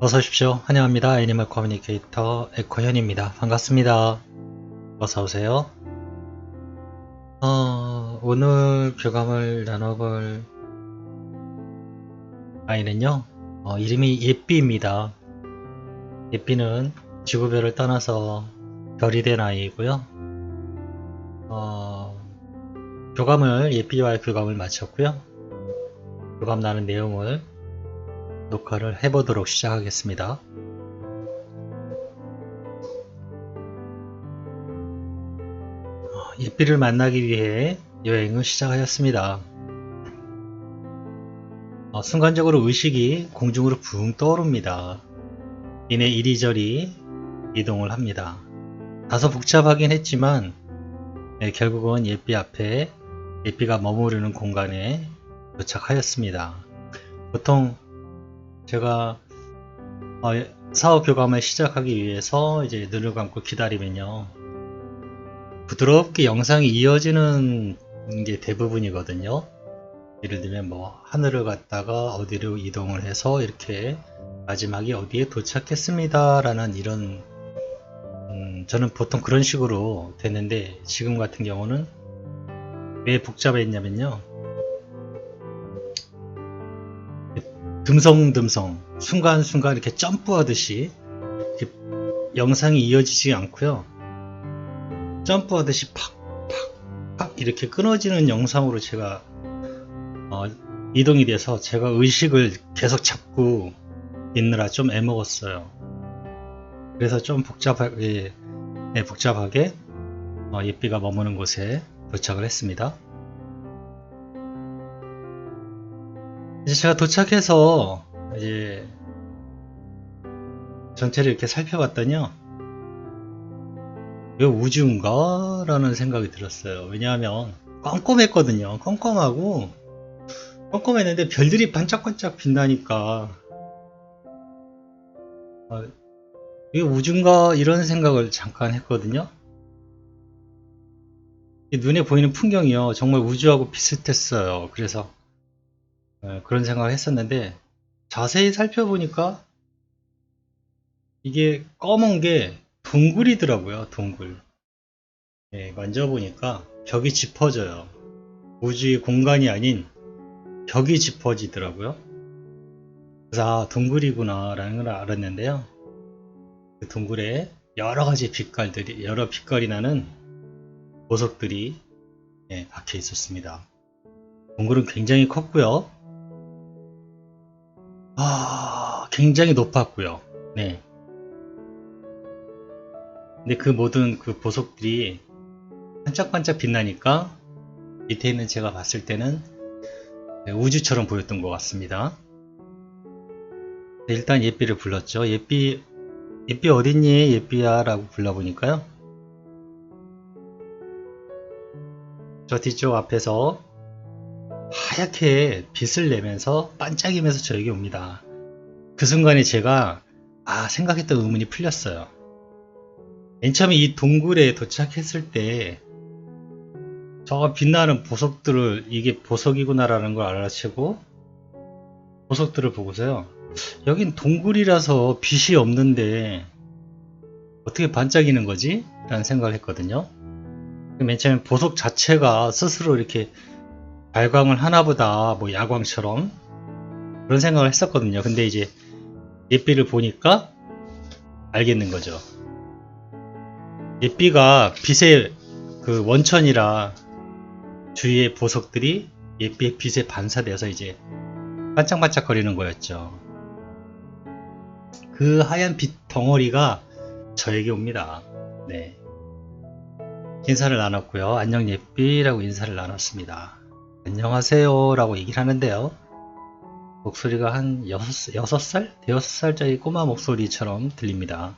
어서 오십시오. 환영합니다. 애니멀 커뮤니케이터 에코현입니다. 반갑습니다. 어서 오세요. 오늘 교감을 나눠볼 아이는요. 이름이 예삐입니다. 예삐는 지구별을 떠나서 별이 된 아이이고요. 예삐와의 교감을 마쳤고요. 교감 나눈 내용을 녹화를 해보도록 시작하겠습니다. 예삐를 만나기 위해 여행을 시작하였습니다. 순간적으로 의식이 공중으로 붕 떠오릅니다. 이내 이리저리 이동을 합니다. 다소 복잡하긴 했지만 결국은 예삐 앞에 예삐가 머무르는 공간에 도착하였습니다. 보통 제가 사업 교감을 시작하기 위해서 이제 눈을 감고 기다리면요, 부드럽게 영상이 이어지는 게 대부분이거든요. 예를 들면 하늘을 갔다가 어디로 이동을 해서 이렇게 마지막에 어디에 도착했습니다 라는 이런 저는 보통 그런 식으로 됐는데, 지금 같은 경우는 왜 복잡했냐면요, 듬성듬성 순간순간 이렇게 점프하듯이 이렇게 영상이 이어지지 않고요, 점프하듯이 팍팍팍 이렇게 끊어지는 영상으로 제가 이동이 돼서 제가 의식을 계속 잡고 있느라 좀 애먹었어요. 그래서 좀 복잡하게 예삐가 머무는 곳에 도착을 했습니다. 이제 제가 도착해서 이제 전체를 이렇게 살펴봤더니요, 왜 우주인가? 라는 생각이 들었어요. 왜냐하면 껌껌했거든요. 껌껌했는데 별들이 반짝반짝 빛나니까 왜 우주인가? 이런 생각을 잠깐 했거든요. 눈에 보이는 풍경이요, 정말 우주하고 비슷했어요. 그래서 그런 생각을 했었는데, 자세히 살펴보니까 이게 검은 게 동굴이더라고요. 동굴. 만져보니까 벽이 짚어져요. 우주의 공간이 아닌 벽이 짚어지더라고요. 그래서 동굴이구나 라는 걸 알았는데요, 그 동굴에 여러 빛깔이 나는 보석들이 박혀 있었습니다. 동굴은 굉장히 컸고요, 굉장히 높았고요. 네. 근데 그 모든 그 보석들이 반짝반짝 빛나니까 밑에 있는 제가 봤을 때는 우주처럼 보였던 것 같습니다. 일단 예삐를 불렀죠. 예삐 어딨니? 예삐야 라고 불러보니까요, 저 뒤쪽 앞에서 하얗게 빛을 내면서 반짝이면서 저에게 옵니다. 그 순간에 제가 생각했던 의문이 풀렸어요. 맨 처음에 이 동굴에 도착했을 때 저 빛나는 보석들을, 이게 보석이구나 라는 걸 알아채고 보석들을 보고서요, 여긴 동굴이라서 빛이 없는데 어떻게 반짝이는 거지? 라는 생각을 했거든요. 맨 처음에 보석 자체가 스스로 이렇게 발광을 하나보다, 야광처럼 그런 생각을 했었거든요. 근데 이제 예삐를 보니까 알겠는 거죠. 예삐가 빛의 그 원천이라 주위의 보석들이 예삐의 빛에 반사돼서 이제 반짝반짝 거리는 거였죠. 그 하얀 빛 덩어리가 저에게 옵니다. 네. 인사를 나눴고요. 안녕 예삐라고 인사를 나눴습니다. 안녕하세요 라고 얘기를 하는데요, 목소리가 한 6살? 5살짜리 꼬마 목소리처럼 들립니다.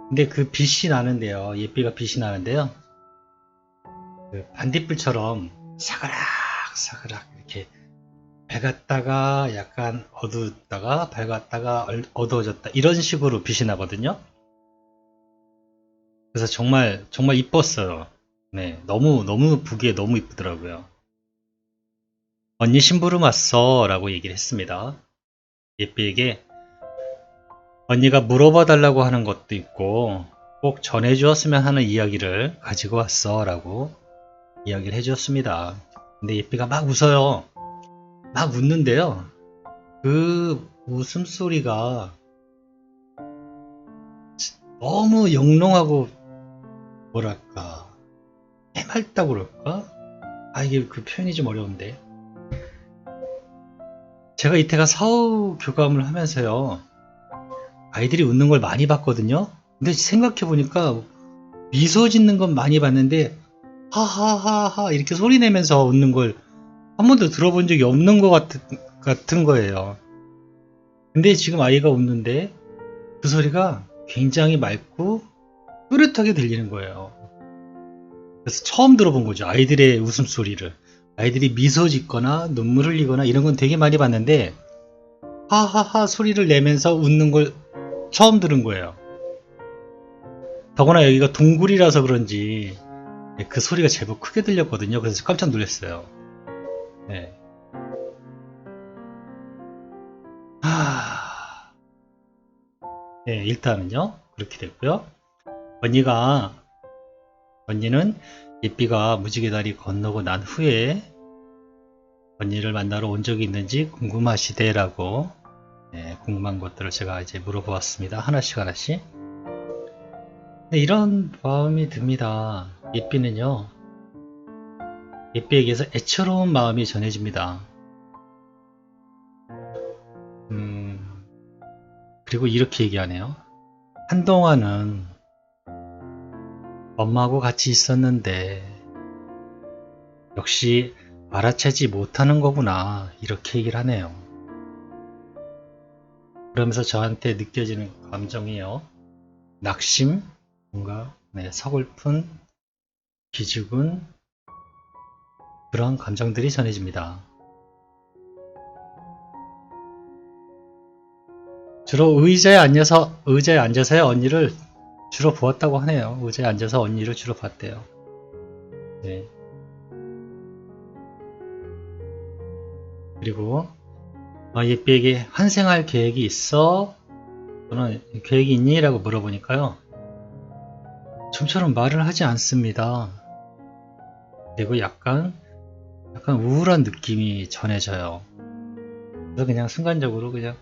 근데 그 빛이 나는데요, 예삐가 빛이 나는데요, 그 반딧불처럼 사그락 이렇게 밝았다가 약간 어두웠다가 밝았다가 어두워졌다, 이런 식으로 빛이 나거든요. 그래서 정말 이뻤어요. 네, 너무 보기에 너무 이쁘더라고요. 언니 심부름 왔어 라고 얘기를 했습니다. 예삐에게 언니가 물어봐 달라고 하는 것도 있고 꼭 전해주었으면 하는 이야기를 가지고 왔어 라고 이야기를 해주었습니다. 근데 예삐가 막 웃어요. 막 웃는데요. 그 웃음소리가 너무 영롱하고 뭐랄까 해맑다고 그럴까? 이게 그 표현이 좀 어려운데, 제가 이때가 사후 교감을 하면서요 아이들이 웃는 걸 많이 봤거든요. 근데 생각해보니까 미소 짓는 건 많이 봤는데 하하하하 이렇게 소리 내면서 웃는 걸 한 번도 들어본 적이 없는 것 같은 거예요. 근데 지금 아이가 웃는데 그 소리가 굉장히 맑고 또렷하게 들리는 거예요. 그래서 처음 들어본 거죠. 아이들의 웃음소리를. 아이들이 미소 짓거나 눈물 흘리거나 이런 건 되게 많이 봤는데 하하하 소리를 내면서 웃는 걸 처음 들은 거예요. 더구나 여기가 동굴이라서 그런지 그 소리가 제법 크게 들렸거든요. 그래서 깜짝 놀랐어요. 네. 네, 일단은요 그렇게 됐고요. 언니는 예삐가 무지개다리 건너고 난 후에 언니를 만나러 온 적이 있는지 궁금하시대라고, 네, 궁금한 것들을 제가 이제 물어보았습니다. 하나씩. 네, 이런 마음이 듭니다. 예삐는요, 예삐에게서 애처로운 마음이 전해집니다. 그리고 이렇게 얘기하네요. 한동안은 엄마하고 같이 있었는데 역시 알아채지 못하는 거구나, 이렇게 얘기를 하네요. 그러면서 저한테 느껴지는 감정이요, 낙심, 뭔가 서글픈, 기죽은 그런 감정들이 전해집니다. 주로 의자에 앉아서의 언니를 주로 보았다고 하네요. 의자에 앉아서 언니를 주로 봤대요. 네. 그리고 예삐에게 환생할 계획이 있어? 또는 계획이 있니? 라고 물어보니까요, 좀처럼 말을 하지 않습니다. 그리고 약간 우울한 느낌이 전해져요. 그래서 그냥 순간적으로 그냥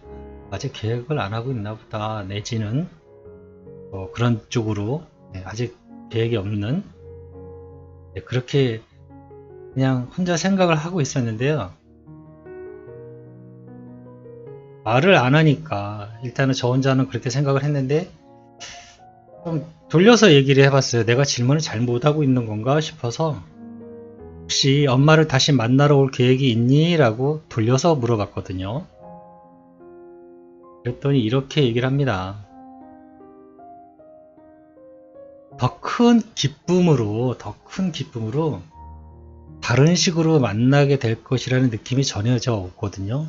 아직 계획을 안 하고 있나 보다, 내지는 그런 쪽으로 아직 계획이 없는, 그렇게 그냥 혼자 생각을 하고 있었는데요. 말을 안 하니까 일단은 저 혼자는 그렇게 생각을 했는데 좀 돌려서 얘기를 해봤어요. 내가 질문을 잘못하고 있는 건가 싶어서, 혹시 엄마를 다시 만나러 올 계획이 있니? 라고 돌려서 물어봤거든요. 그랬더니 이렇게 얘기를 합니다. 더 큰 기쁨으로 다른 식으로 만나게 될 것이라는 느낌이 전해져 오거든요.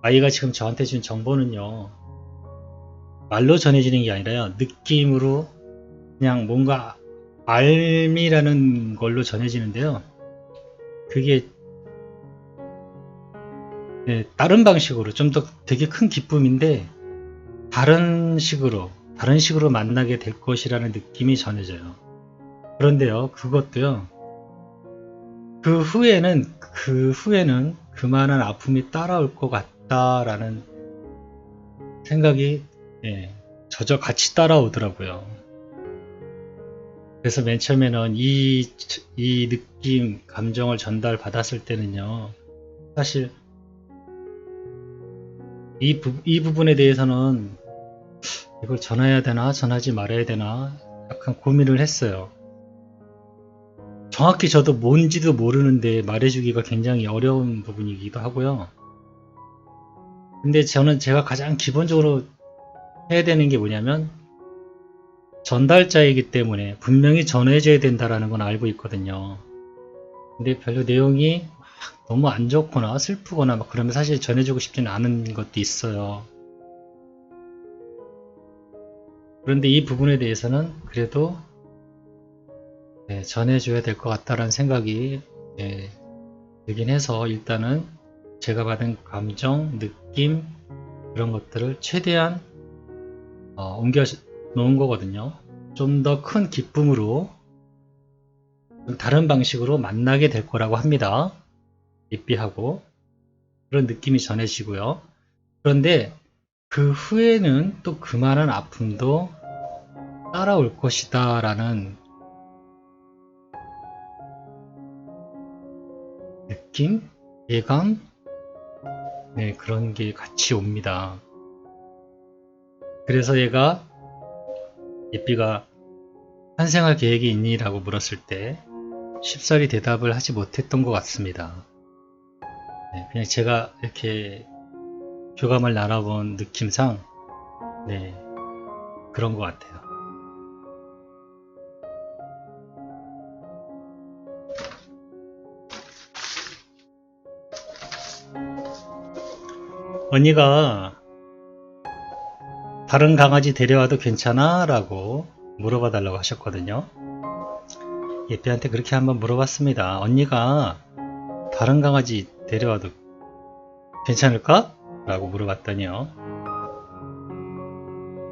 아이가 지금 저한테 준 정보는요, 말로 전해지는 게 아니라요, 느낌으로 그냥 뭔가 알미라는 걸로 전해지는데요. 그게 다른 방식으로 좀 더 되게 큰 기쁨인데 다른 식으로 만나게 될 것이라는 느낌이 전해져요. 그런데요, 그것도요, 그 후에는 그만한 아픔이 따라올 것 같다라는 생각이 저저 같이 따라오더라고요. 그래서 맨 처음에는 이 느낌, 감정을 전달 받았을 때는요, 사실 이 부분에 대해서는 이걸 전해야 되나 전하지 말아야 되나 약간 고민을 했어요. 정확히 저도 뭔지도 모르는데 말해주기가 굉장히 어려운 부분이기도 하고요. 근데 저는 제가 가장 기본적으로 해야 되는 게 뭐냐면, 전달자이기 때문에 분명히 전해줘야 된다라는 건 알고 있거든요. 근데 별로 내용이 너무 안 좋거나 슬프거나 막 그러면 사실 전해주고 싶지는 않은 것도 있어요. 그런데 이 부분에 대해서는 그래도 전해줘야 될 것 같다라는 생각이 들긴 해서, 일단은 제가 받은 감정, 느낌, 그런 것들을 최대한 옮겨 놓은 거거든요. 좀 더 큰 기쁨으로 좀 다른 방식으로 만나게 될 거라고 합니다. 예삐하고 그런 느낌이 전해지고요. 그런데 그 후에는 또 그만한 아픔도 따라올 것이다 라는 느낌? 예감? 네, 그런 게 같이 옵니다. 그래서 얘가 예삐가 환생할 계획이 있니? 라고 물었을 때 쉽사리 대답을 하지 못했던 것 같습니다. 네, 그냥 제가 이렇게 교감을 나눠본 느낌상 네, 그런 것 같아요. 언니가 다른 강아지 데려와도 괜찮아? 라고 물어봐 달라고 하셨거든요. 예삐한테 그렇게 한번 물어봤습니다. 언니가 다른 강아지 데려와도 괜찮을까? 라고 물어봤더니요.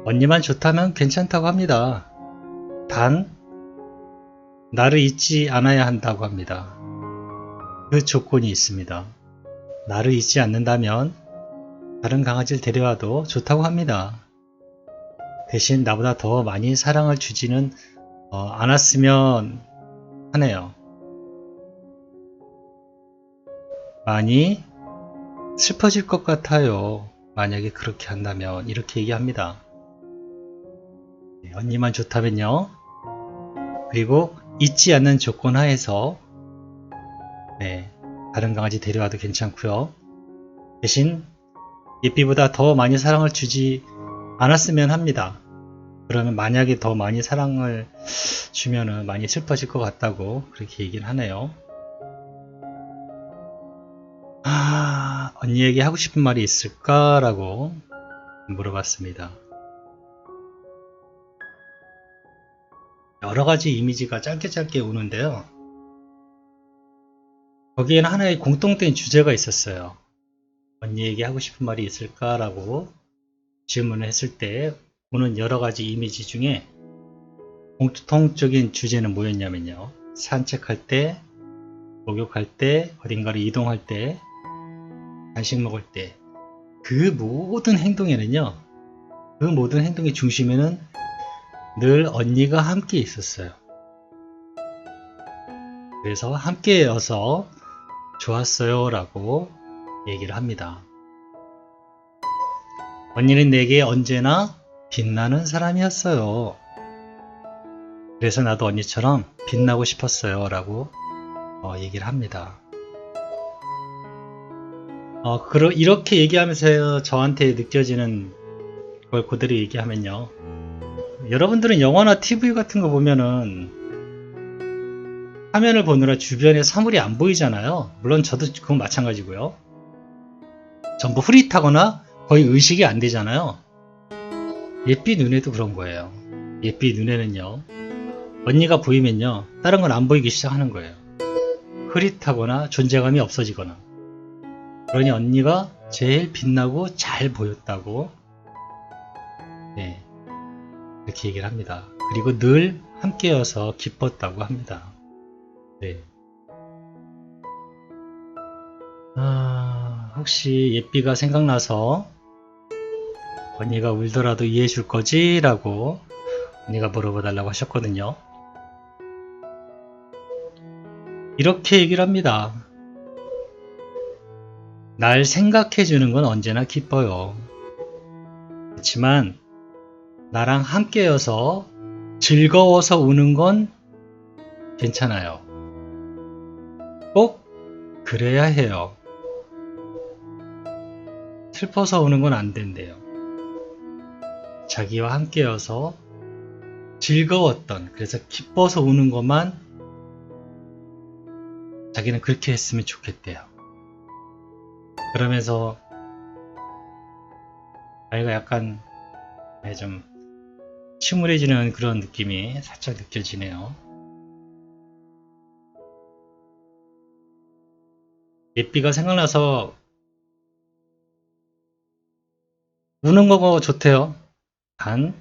언니만 좋다면 괜찮다고 합니다. 단 나를 잊지 않아야 한다고 합니다. 그 조건이 있습니다. 나를 잊지 않는다면 다른 강아지를 데려와도 좋다고 합니다. 대신 나보다 더 많이 사랑을 주지는 않았으면 하네요. 많이 슬퍼질 것 같아요. 만약에 그렇게 한다면 이렇게 얘기합니다. 네, 언니만 좋다면요. 그리고 잊지 않는 조건 하에서 네, 다른 강아지 데려와도 괜찮고요. 대신 예삐보다 더 많이 사랑을 주지 않았으면 합니다. 그러면 만약에 더 많이 사랑을 주면은 많이 슬퍼질 것 같다고 그렇게 얘기를 하네요. 언니에게 하고 싶은 말이 있을까? 라고 물어봤습니다. 여러 가지 이미지가 짧게 오는데요. 거기에는 하나의 공통된 주제가 있었어요. 언니에게 하고 싶은 말이 있을까? 라고 질문을 했을 때 오는 여러 가지 이미지 중에 공통적인 주제는 뭐였냐면요. 산책할 때, 목욕할 때, 어딘가를 이동할 때, 간식 먹을 때, 그 모든 행동에는요, 그 모든 행동의 중심에는 늘 언니가 함께 있었어요. 그래서 함께여서 좋았어요 라고 얘기를 합니다. 언니는 내게 언제나 빛나는 사람이었어요. 그래서 나도 언니처럼 빛나고 싶었어요 라고 얘기를 합니다. 이렇게 얘기하면서 저한테 느껴지는 걸 그대로 얘기하면요. 여러분들은 영화나 TV 같은 거 보면은 화면을 보느라 주변에 사물이 안 보이잖아요. 물론 저도 그건 마찬가지고요. 전부 흐릿하거나 거의 의식이 안 되잖아요. 예삐 눈에도 그런 거예요. 예삐 눈에는요. 언니가 보이면요. 다른 건 안 보이기 시작하는 거예요. 흐릿하거나 존재감이 없어지거나. 그러니 언니가 제일 빛나고 잘 보였다고 네, 이렇게 얘기를 합니다. 그리고 늘 함께여서 기뻤다고 합니다. 네. 혹시 예삐가 생각나서 언니가 울더라도 이해해 줄 거지? 라고 언니가 물어봐 달라고 하셨거든요. 이렇게 얘기를 합니다. 날 생각해 주는 건 언제나 기뻐요. 그렇지만 나랑 함께여서 즐거워서 우는 건 괜찮아요. 꼭 그래야 해요. 슬퍼서 우는 건 안 된대요. 자기와 함께여서 즐거웠던, 그래서 기뻐서 우는 것만 자기는 그렇게 했으면 좋겠대요. 그러면서 아이가 약간 좀 침울해지는 그런 느낌이 살짝 느껴지네요. 예삐가 생각나서 우는 거가 좋대요. 단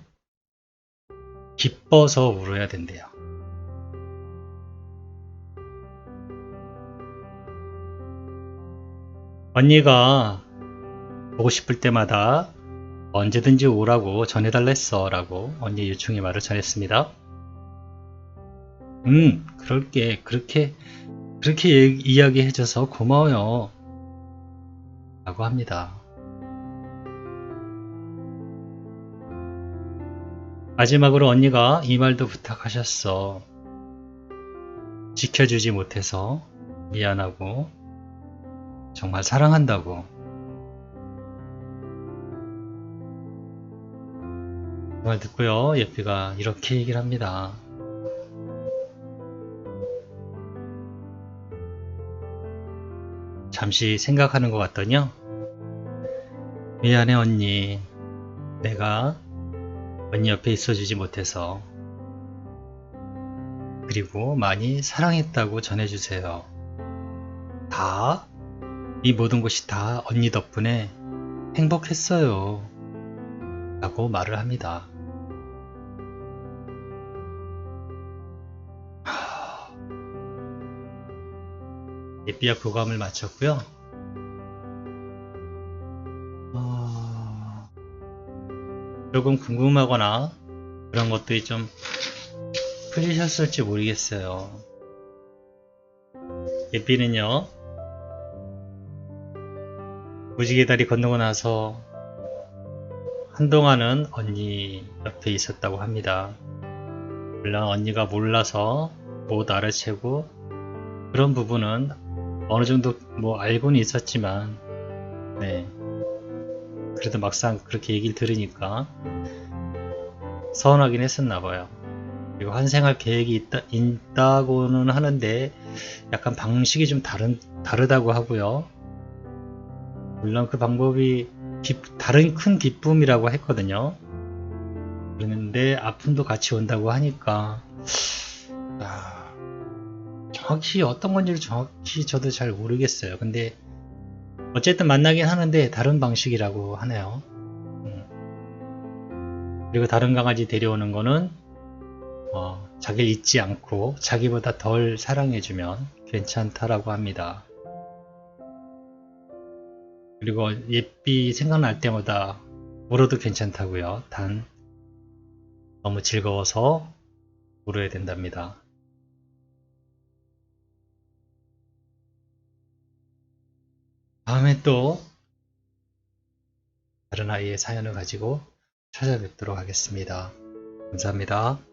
기뻐서 울어야 된대요. 언니가 보고 싶을 때마다 언제든지 오라고 전해달랬어 라고 언니 유충이 말을 전했습니다. 그럴게. 그렇게 이야기해줘서 고마워요 라고 합니다. 마지막으로 언니가 이 말도 부탁하셨어. 지켜주지 못해서 미안하고 정말 사랑한다고. 그 말 듣고요, 예삐가 이렇게 얘기를 합니다. 잠시 생각하는 것 같더니요. 미안해 언니. 내가 언니 옆에 있어주지 못해서. 그리고 많이 사랑했다고 전해주세요. 이 모든 것이 다 언니 덕분에 행복했어요 라고 말을 합니다. 예삐와 교감을 마쳤고요. 조금 궁금하거나 그런 것들이 좀 풀리셨을지 모르겠어요. 예삐는요, 무지개 다리 건너고 나서 한동안은 언니 옆에 있었다고 합니다. 물론 언니가 몰라서 못 알아채고 그런 부분은 어느 정도 뭐 알고는 있었지만, 네, 그래도 막상 그렇게 얘기를 들으니까 서운하긴 했었나 봐요. 그리고 환생할 계획이 있다고는 하는데 약간 방식이 좀 다르다고 하고요. 물론 그 방법이 다른 큰 기쁨이라고 했거든요. 그런데 아픔도 같이 온다고 하니까 정확히 어떤 건지를 정확히 저도 잘 모르겠어요. 근데 어쨌든 만나긴 하는데 다른 방식이라고 하네요. 그리고 다른 강아지 데려오는 거는 자기를 잊지 않고 자기보다 덜 사랑해주면 괜찮다라고 합니다. 그리고 예삐 생각날 때마다 울어도 괜찮다고요. 단 너무 즐거워서 울어야 된답니다. 다음에 또 다른 아이의 사연을 가지고 찾아뵙도록 하겠습니다. 감사합니다.